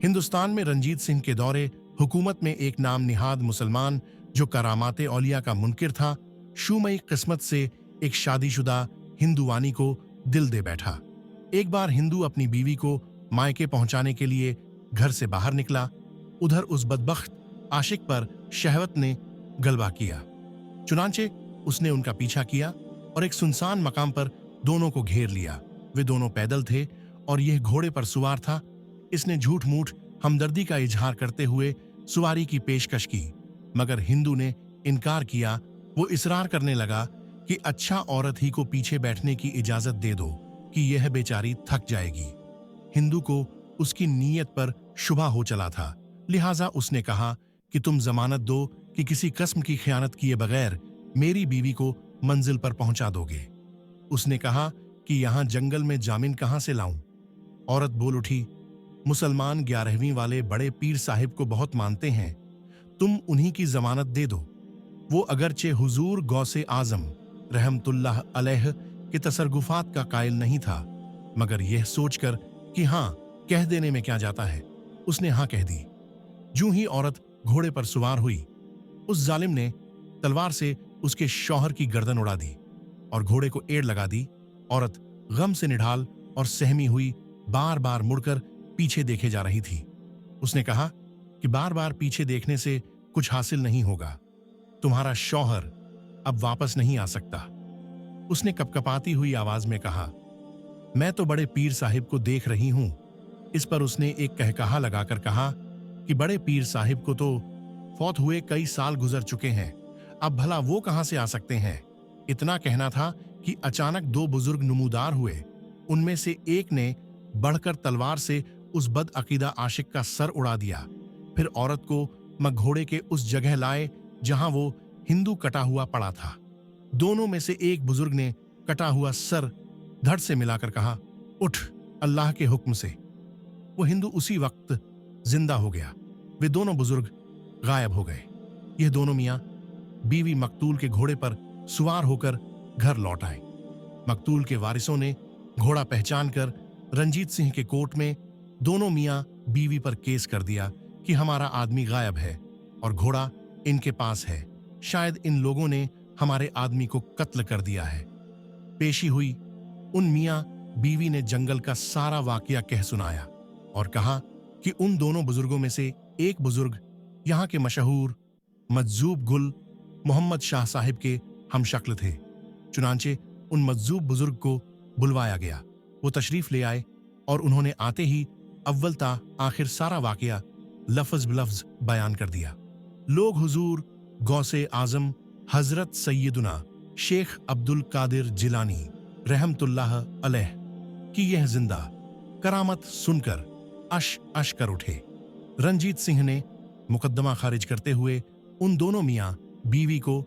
हिंदुस्तान में रंजीत सिंह के दौरे हुकूमत में एक नाम निहाद मुसलमान जो करामाते औलिया का मुनकिर था, शूमई किस्मत से एक शादीशुदा हिंदुवानी को दिल दे बैठा। एक बार हिंदू अपनी बीवी को मायके पहुंचाने के लिए घर से बाहर निकला। उधर उस बदबख्त आशिक पर शहवत ने गलबा किया। चुनांचे उसने उनका पीछा किया और एक सुनसान मकाम पर दोनों को घेर लिया। वे दोनों पैदल थे और यह घोड़े पर सुवार था। इसने झूठ मूठ हमदर्दी का इजहार करते हुए सुवारी की पेशकश की, मगर हिंदू ने इनकार किया। वो इसरार करने लगा कि अच्छा औरत ही को पीछे बैठने की इजाजत दे दो कि यह बेचारी थक जाएगी। हिंदू को उसकी नीयत पर शुबा हो चला था, लिहाजा उसने कहा कि तुम जमानत दो कि किसी कस्म की खयानत किए बगैर मेरी बीवी को मंजिल पर पहुंचा दोगे। उसने कहा कि यहां जंगल में जामिन कहां से लाऊं? औरत बोल उठी, मुसलमान 11वीं वाले बड़े पीर साहिब को बहुत मानते हैं, तुम उन्हीं की जमानत दे दो। वो अगरचे हुजूर गौसे आजम रहमतुल्लाह अलैह के तसरगुफात का कायल नहीं था, मगर यह सोचकर कि हां कह देने में क्या जाता है, उसने हां कह दी। जूं ही औरत घोड़े पर सुवार हुई, उस जालिम ने तलवार से उसके शौहर की गर्दन उड़ा दी और घोड़े को एड़ लगा दी। औरत गम से निढाल और सहमी हुई बार बार मुड़कर पीछे देखे जा रही थी। उसने कहा कि बार बार पीछे देखने से कुछ हासिल नहीं होगा, तुम्हारा शौहर अब वापस नहीं आ सकता। उसने कपकपाती हुई आवाज में कहा, मैं तो बड़े पीर साहिब को देख रही हूं। इस पर उसने एक कहकहा लगाकर कहा कि बड़े पीर साहिब को तो फौत हुए कई साल गुजर चुके हैं, अब भला वो कहां से आ सकते हैं। इतना कहना था कि अचानक दो बुजुर्ग नमूदार हुए। उनमें से एक ने बढ़कर तलवार से उस बदअकीदा आशिक का सर उड़ा दिया। फिर औरत को मघोड़े के उस जगह लाए जहां वो हिंदू कटा हुआ पड़ा था। दोनों में से एक बुजुर्ग ने कटा हुआ सर धड़ से मिलाकर कहा, उठ अल्लाह के हुक्म से। वो हिंदू उसी वक्त जिंदा हो गया। वे दोनों बुजुर्ग गायब हो गए। यह दोनों मियां बीवी मकतूल के घोड़े पर सुवार होकर घर लौट आए। मकतूल के वारिसों ने घोड़ा पहचान कर रंजीत सिंह के कोर्ट में दोनों मियां बीवी पर केस कर दिया कि हमारा आदमी गायब है और घोड़ा इनके पास है, शायद इन लोगों ने हमारे आदमी को कत्ल कर दिया है। पेशी हुई। उन मियां बीवी ने जंगल का सारा वाकया कह सुनाया और कहा कि उन दोनों बुजुर्गों में से एक बुजुर्ग यहाँ के मशहूर मज्जूब गुल मोहम्मद शाह साहिब के हमशक्ल थे। चुनांचे उन मज्जूब बुजुर्ग को बुलवाया गया। वो तशरीफ ले आए और उन्होंने आते ही अव्वल ता आखिर सारा वाकया लफ्ज बलफ्ज बयान कर दिया। लोग हुजूर गौसे आजम हजरत सैयदुना शेख अब्दुल कादिर जिलानी रहमतुल्लाह अलैह की यह जिंदा करामत सुनकर अश अश कर उठे। रंजीत सिंह ने मुकद्दमा खारिज करते हुए उन दोनों मियां बीवी को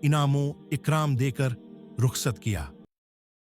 इनामो इकराम देकर रुखसत किया।